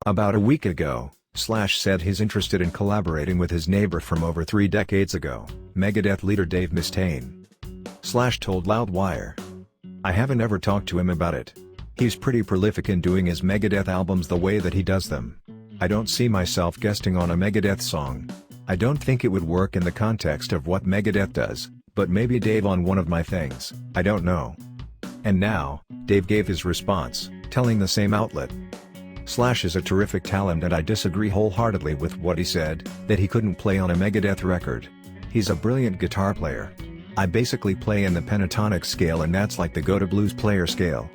About a week ago, Slash said he's interested in collaborating with his neighbor from over 3 decades ago, Megadeth leader Dave Mustaine. Slash told Loudwire, "I haven't ever talked to him about it. He's pretty prolific in doing his Megadeth albums the way that he does them. I don't see myself guesting on a Megadeth song. I don't think it would work in the context of what Megadeth does, but maybe Dave on one of my things, I don't know." And now, Dave gave his response, telling the same outlet, "Slash is a terrific talent and I disagree wholeheartedly with what he said, that he couldn't play on a Megadeth record. He's a brilliant guitar player. I basically play in the pentatonic scale and that's like the go-to blues player scale."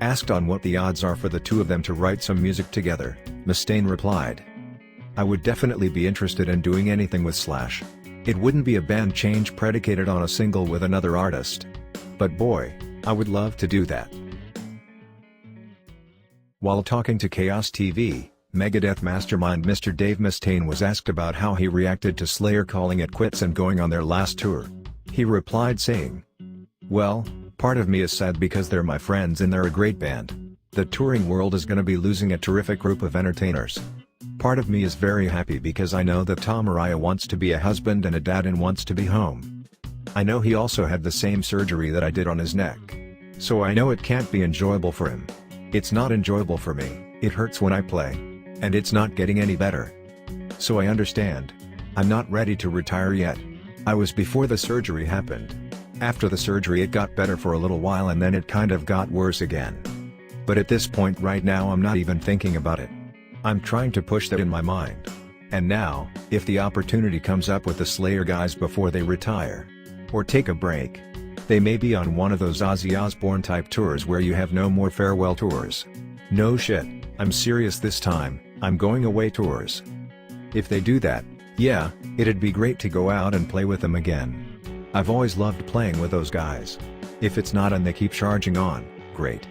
Asked on what the odds are for the two of them to write some music together, Mustaine replied, "I would definitely be interested in doing anything with Slash. It wouldn't be a band change predicated on a single with another artist. But boy, I would love to do that." While talking to Chaos TV, Megadeth mastermind Mr. Dave Mustaine was asked about how he reacted to Slayer calling it quits and going on their last tour. He replied saying, "Well, part of me is sad because they're my friends and they're a great band. The touring world is gonna be losing a terrific group of entertainers. Part of me is very happy because I know that Tom Araya wants to be a husband and a dad and wants to be home. I know he also had the same surgery that I did on his neck. So I know it can't be enjoyable for him. It's not enjoyable for me, it hurts when I play. And it's not getting any better. So I understand. I'm not ready to retire yet. I was before the surgery happened. After the surgery it got better for a little while and then it kind of got worse again. But at this point right now I'm not even thinking about it. I'm trying to push that in my mind. And now, if the opportunity comes up with the Slayer guys before they retire, or take a break, they may be on one of those Ozzy Osbourne type tours where you have no more farewell tours. No shit, I'm serious this time, I'm going away tours. If they do that, yeah, it'd be great to go out and play with them again. I've always loved playing with those guys. If it's not and they keep charging on, great."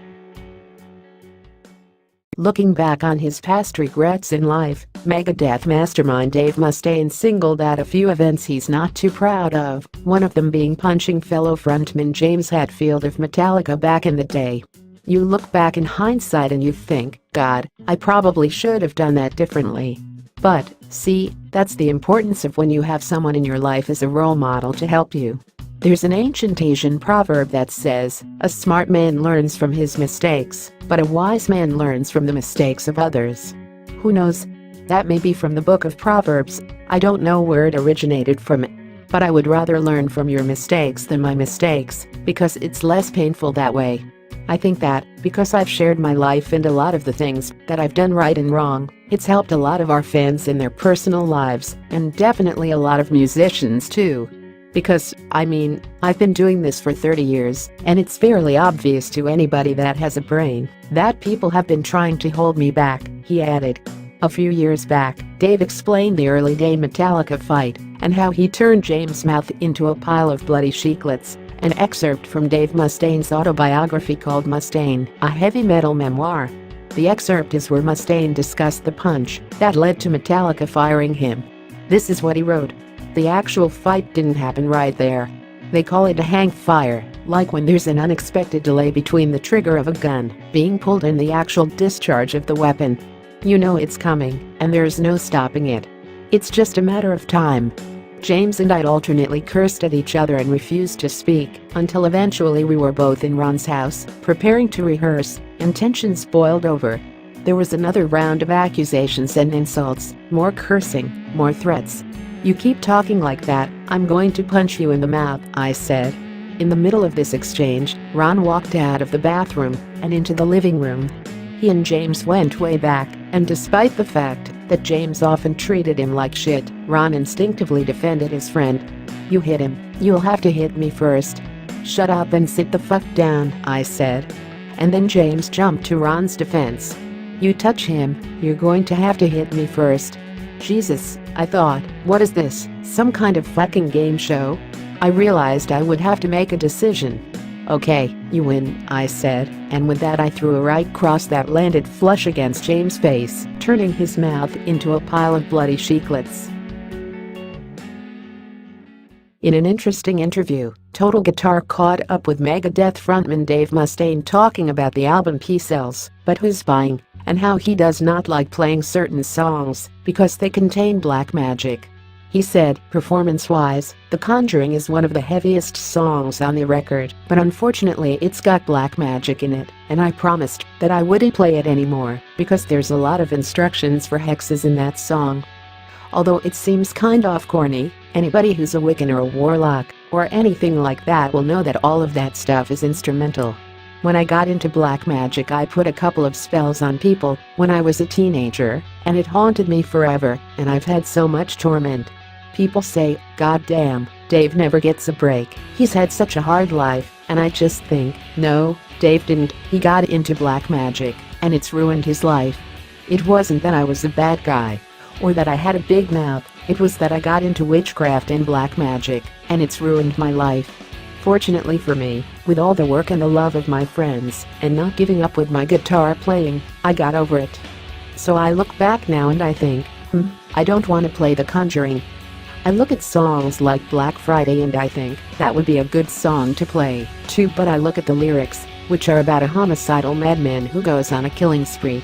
Looking back on his past regrets in life, Megadeth mastermind Dave Mustaine singled out a few events he's not too proud of, one of them being punching fellow frontman James Hetfield of Metallica back in the day. "You look back in hindsight and you think, God, I probably should have done that differently. But, see, that's the importance of when you have someone in your life as a role model to help you. There's an ancient Asian proverb that says, a smart man learns from his mistakes, but a wise man learns from the mistakes of others." Who knows? That may be from the book of Proverbs. I don't know where it originated from, but I would rather learn from your mistakes than my mistakes, because it's less painful that way. I think that, because I've shared my life and a lot of the things that I've done right and wrong, it's helped a lot of our fans in their personal lives, and definitely a lot of musicians too. Because, I mean, I've been doing this for 30 years, and it's fairly obvious to anybody that has a brain that people have been trying to hold me back, he added. A few years back, Dave explained the early day Metallica fight and how he turned James' mouth into a pile of bloody sheetlets, an excerpt from Dave Mustaine's autobiography called Mustaine, a heavy metal memoir. The excerpt is where Mustaine discussed the punch that led to Metallica firing him. This is what he wrote. "The actual fight didn't happen right there. They call it a hang fire, like when there's an unexpected delay between the trigger of a gun being pulled and the actual discharge of the weapon. You know it's coming, and there's no stopping it. It's just a matter of time." James and I alternately cursed at each other and refused to speak, until eventually we were both in Ron's house, preparing to rehearse, and tensions boiled over. There was another round of accusations and insults, more cursing, more threats. "You keep talking like that, I'm going to punch you in the mouth," I said. In the middle of this exchange, Ron walked out of the bathroom and into the living room. He and James went way back, and despite the fact that James often treated him like shit, Ron instinctively defended his friend. "You hit him, you'll have to hit me first." "Shut up and sit the fuck down," I said. And then James jumped to Ron's defense. "You touch him, you're going to have to hit me first." Jesus, I thought, what is this, some kind of fucking game show? I realized I would have to make a decision. "Okay, you win," I said, and with that I threw a right cross that landed flush against James' face, turning his mouth into a pile of bloody sheetlets. In an interesting interview, Total Guitar caught up with Megadeth frontman Dave Mustaine talking about the album P-Cells, but who's buying, and how he does not like playing certain songs because they contain black magic. He said, performance-wise, The Conjuring is one of the heaviest songs on the record, but unfortunately it's got black magic in it, and I promised that I wouldn't play it anymore because there's a lot of instructions for hexes in that song. Although it seems kind of corny, anybody who's a Wiccan or a warlock or anything like that will know that all of that stuff is instrumental. When I got into black magic, I put a couple of spells on people when I was a teenager, and it haunted me forever, and I've had so much torment. People say, "God damn, Dave never gets a break. He's had such a hard life," and I just think, no, Dave didn't. He got into black magic, and it's ruined his life. It wasn't that I was a bad guy, or that I had a big mouth, it was that I got into witchcraft and black magic, and it's ruined my life. Fortunately for me, with all the work and the love of my friends, and not giving up with my guitar playing, I got over it. So I look back now and I think, I don't want to play The Conjuring. I look at songs like Black Friday and I think that would be a good song to play, too, but I look at the lyrics, which are about a homicidal madman who goes on a killing spree.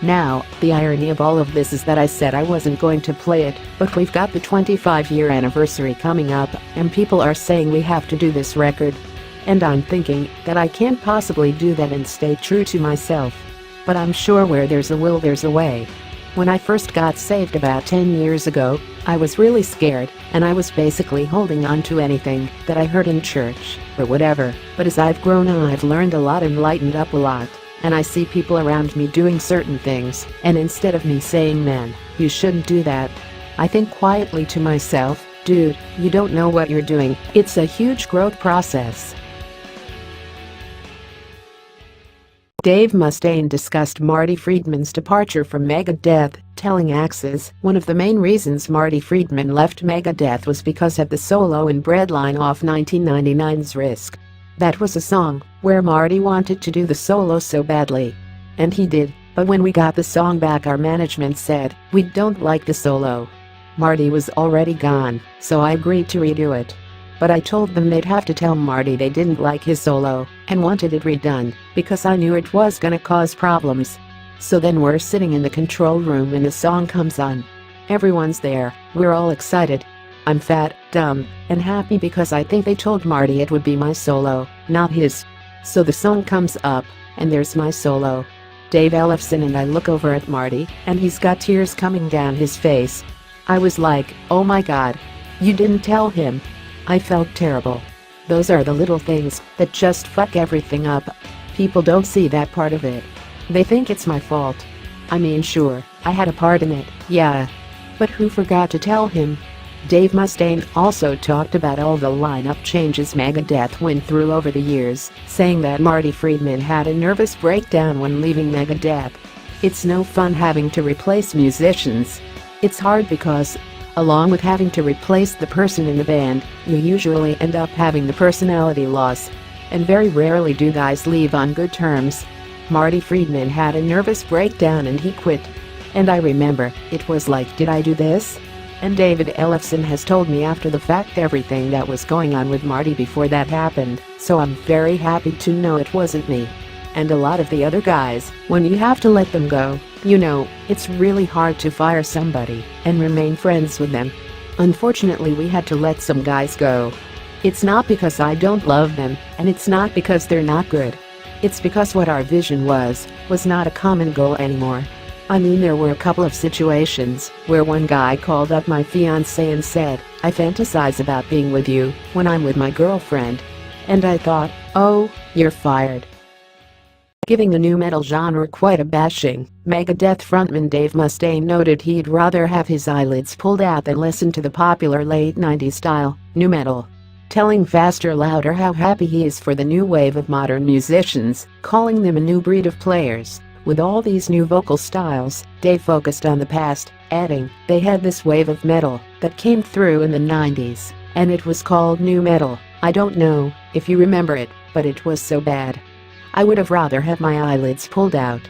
Now, the irony of all of this is that I said I wasn't going to play it, but we've got the 25-year anniversary coming up, and people are saying we have to do this record. And I'm thinking that I can't possibly do that and stay true to myself. But I'm sure where there's a will, there's a way. When I first got saved about 10 years ago, I was really scared, and I was basically holding on to anything that I heard in church, or whatever. But as I've grown I've learned a lot and lightened up a lot. And I see people around me doing certain things, and instead of me saying, "Man, you shouldn't do that," I think quietly to myself, "Dude, you don't know what you're doing." It's a huge growth process. Dave Mustaine discussed Marty Friedman's departure from Megadeth, telling Axis one of the main reasons Marty Friedman left Megadeth was because of the solo in Breadline off 1999's Risk. That was a song where Marty wanted to do the solo so badly. And he did, but when we got the song back our management said, "We don't like the solo." Marty was already gone, so I agreed to redo it. But I told them they'd have to tell Marty they didn't like his solo and wanted it redone, because I knew it was gonna cause problems. So then we're sitting in the control room and the song comes on. Everyone's there, we're all excited. I'm fat, dumb, and happy because I think they told Marty it would be my solo, not his. So the song comes up, and there's my solo. Dave Ellefson and I look over at Marty, and he's got tears coming down his face. I was like, oh my god. You didn't tell him. I felt terrible. Those are the little things that just fuck everything up. People don't see that part of it. They think it's my fault. I mean, sure, I had a part in it, yeah. But who forgot to tell him? Dave Mustaine also talked about all the lineup changes Megadeth went through over the years, saying that Marty Friedman had a nervous breakdown when leaving Megadeth. It's no fun having to replace musicians. It's hard because, along with having to replace the person in the band, you usually end up having the personality loss. And very rarely do guys leave on good terms. Marty Friedman had a nervous breakdown and he quit. And I remember, it was like, did I do this? And David Ellefson has told me after the fact everything that was going on with Marty before that happened, so I'm very happy to know it wasn't me. And a lot of the other guys, when you have to let them go, you know, it's really hard to fire somebody and remain friends with them. Unfortunately, we had to let some guys go. It's not because I don't love them, and it's not because they're not good. It's because what our vision was not a common goal anymore. I mean, there were a couple of situations where one guy called up my fiancé and said, "I fantasize about being with you when I'm with my girlfriend." And I thought, oh, you're fired. Giving the nu metal genre quite a bashing, Megadeth frontman Dave Mustaine noted he'd rather have his eyelids pulled out than listen to the popular late 90s style nu metal. Telling Faster Louder how happy he is for the new wave of modern musicians, calling them a new breed of players. With all these new vocal styles, Dave focused on the past, adding, they had this wave of metal that came through in the 90s, and it was called nu metal. I don't know if you remember it, but it was so bad. I would have rather had my eyelids pulled out.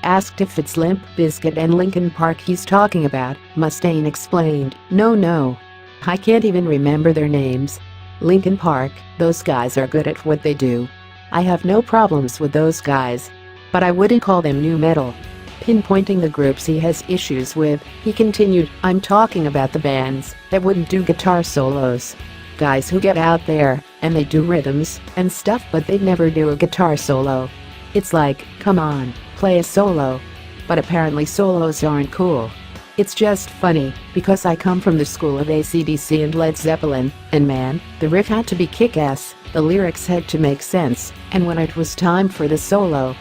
Asked if it's Limp Bizkit and Linkin Park he's talking about, Mustaine explained, no. I can't even remember their names. Linkin Park, those guys are good at what they do. I have no problems with those guys. But I wouldn't call them nu metal. Pinpointing the groups he has issues with, he continued, "I'm talking about the bands that wouldn't do guitar solos. Guys who get out there and they do rhythms and stuff, but they never do a guitar solo. It's like, come on, play a solo." But apparently solos aren't cool. "It's just funny, because I come from the school of AC/DC and Led Zeppelin, and man, the riff had to be kick-ass, the lyrics had to make sense, and when it was time for the solo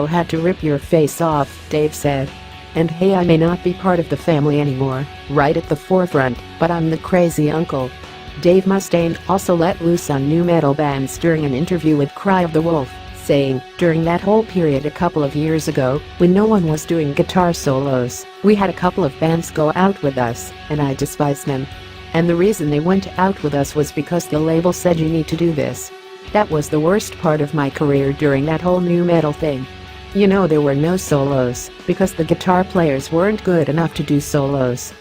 had to rip your face off," Dave said. And hey, I may not be part of the family anymore, right at the forefront, but I'm the crazy uncle. Dave Mustaine also let loose on new metal bands during an interview with Cry of the Wolf, saying, "During that whole period a couple of years ago, when no one was doing guitar solos, we had a couple of bands go out with us, and I despised them. And the reason they went out with us was because the label said you need to do this. That was the worst part of my career during that whole new metal thing. You know, there were no solos, because the guitar players weren't good enough to do solos."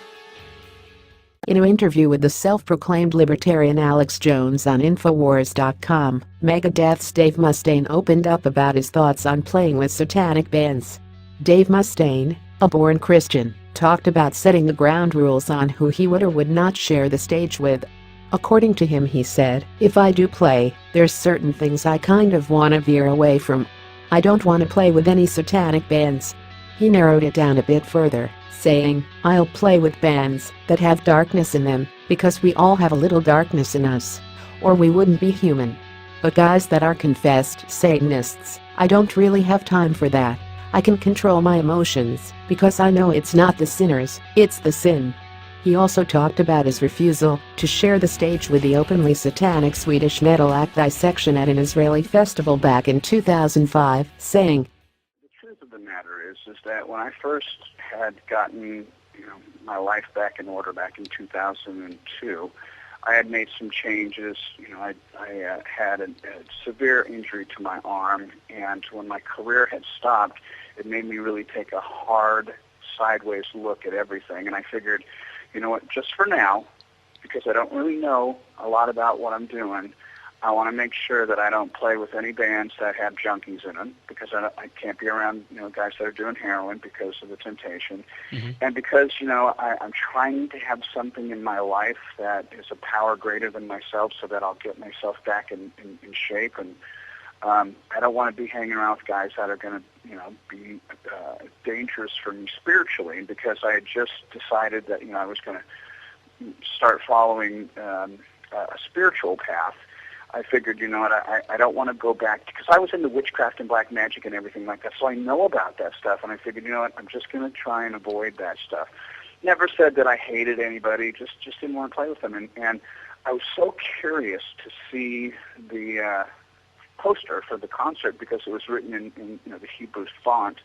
In an interview with the self-proclaimed libertarian Alex Jones on Infowars.com, Megadeth's Dave Mustaine opened up about his thoughts on playing with satanic bands. Dave Mustaine, a born Christian, talked about setting the ground rules on who he would or would not share the stage with. According to him, he said, "If I do play, there's certain things I kind of want to veer away from. I don't want to play with any satanic bands." He narrowed it down a bit further, saying, "I'll play with bands that have darkness in them, because we all have a little darkness in us, or we wouldn't be human. But guys that are confessed Satanists, I don't really have time for that. I can control my emotions, because I know it's not the sinners, it's the sin." He also talked about his refusal to share the stage with the openly satanic Swedish metal act Dissection at an Israeli festival back in 2005, saying, "The truth of the matter is that when I first had gotten, my life back in order back in 2002, I had made some changes. I had a severe injury to my arm, and when my career had stopped, it made me really take a hard, sideways look at everything. And I figured, you know what, just for now, because I don't really know a lot about what I'm doing, I want to make sure that I don't play with any bands that have junkies in them, because I can't be around, guys that are doing heroin because of the temptation. Mm-hmm. And because, I'm trying to have something in my life that is a power greater than myself, so that I'll get myself back in shape. And I don't want to be hanging around with guys that are going to, be dangerous for me spiritually, because I had just decided that, I was going to start following a spiritual path. I figured, I don't want to go back, because I was into witchcraft and black magic and everything like that, so I know about that stuff, and I figured, I'm just going to try and avoid that stuff. Never said that I hated anybody, just didn't want to play with them, and I was so curious to see the poster for the concert, because it was written in the Hebrew font,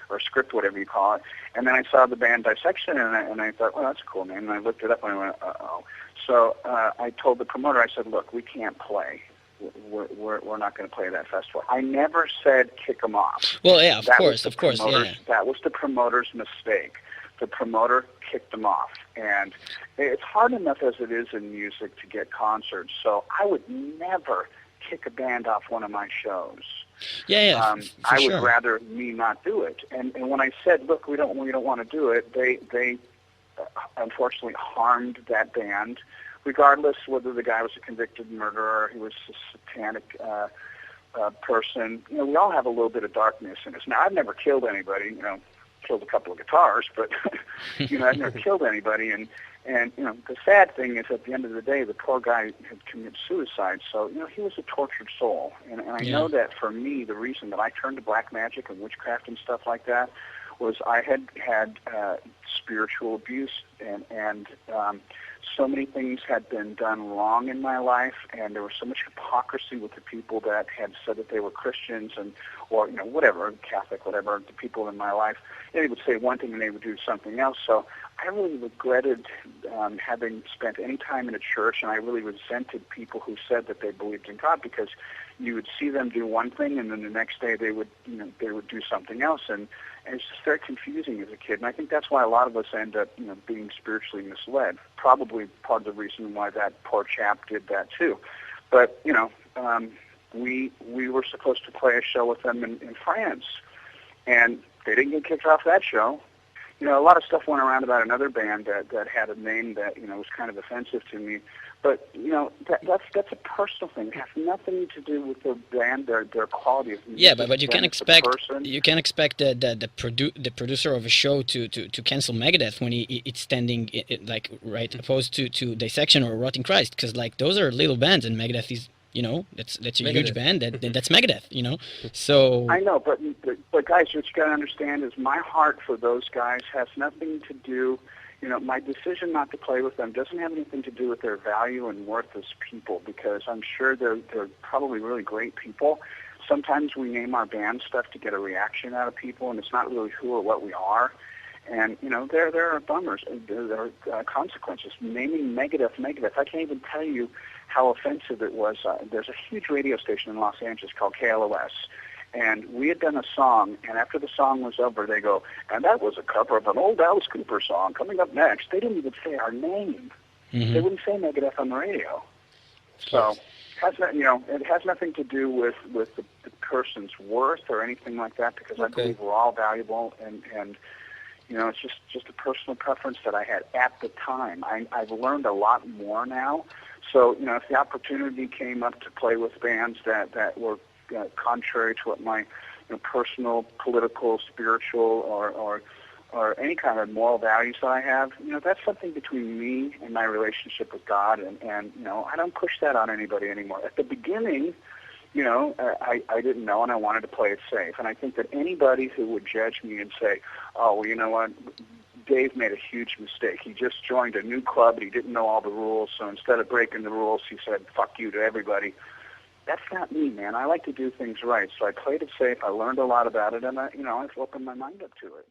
or script, whatever you call it, and then I saw the band Dissection, and I thought, well, that's a cool name, and I looked it up, and I went, uh-oh. So I told the promoter, I said, look, we can't play. We're not going to play that festival. I never said kick them off. Well, yeah, of course, yeah. That was the promoter's mistake. The promoter kicked them off. And it's hard enough as it is in music to get concerts, so I would never kick a band off one of my shows. Yeah, I would rather me not do it. And when I said, look, we don't want to do it, they unfortunately harmed that band, regardless whether the guy was a convicted murderer or he was a satanic person. We all have a little bit of darkness in us. Now, I've never killed anybody, killed a couple of guitars, but, I've never killed anybody. And the sad thing is, at the end of the day, the poor guy had committed suicide. So, he was a tortured soul. And I know that for me, the reason that I turned to black magic and witchcraft and stuff like that was I had spiritual abuse, and so many things had been done wrong in my life, and there was so much hypocrisy with the people that had said that they were Christians or whatever, Catholic, whatever, the people in my life. They would say one thing and they would do something else. So I really regretted having spent any time in a church, and I really resented people who said that they believed in God, because you would see them do one thing, and then the next day they would do something else, and it's just very confusing as a kid. And I think that's why a lot of us end up, being spiritually misled. Probably part of the reason why that poor chap did that too. But we were supposed to play a show with them in France, and They didn't get kicked off that show. You know, a lot of stuff went around about another band that had a name that, you know, was kind of offensive to me. But, you know, that's a personal thing. It has nothing to do with the band, their quality of music. Yeah, but you can expect the producer of a show to cancel Megadeth when it's standing like right opposed to Dissection or Rotting Christ, because like those are little bands and Megadeth is, you know, that's a Megadeth. Huge band that's Megadeth, you know. So I know, but guys, what you got to understand is my heart for those guys has nothing to do. You know, my decision not to play with them doesn't have anything to do with their value and worth as people, because I'm sure they're probably really great people. Sometimes we name our band stuff to get a reaction out of people, and it's not really who or what we are. And, you know, there are bummers. There are consequences. Naming Megadeth, I can't even tell you how offensive it was. There's a huge radio station in Los Angeles called KLOS. And we had done a song, and after the song was over, they go, and that was a cover of an old Alice Cooper song. Coming up next, they didn't even say our name. Mm-hmm. They wouldn't say Megadeth on the radio. So, it has nothing to do with the person's worth or anything like that, because I believe we're all valuable, and you know, it's just a personal preference that I had at the time. I've learned a lot more now. So, you know, if the opportunity came up to play with bands that were contrary to what my personal, political, spiritual, or any kind of moral values that I have, you know, that's something between me and my relationship with God, and you know, I don't push that on anybody anymore. At the beginning, you know, I didn't know, and I wanted to play it safe. And I think that anybody who would judge me and say, oh, well, you know what, Dave made a huge mistake. He just joined a new club, and he didn't know all the rules, so instead of breaking the rules, he said, fuck you to everybody. That's not me, man. I like to do things right. So I played it safe. I learned a lot about it, and I've opened my mind up to it.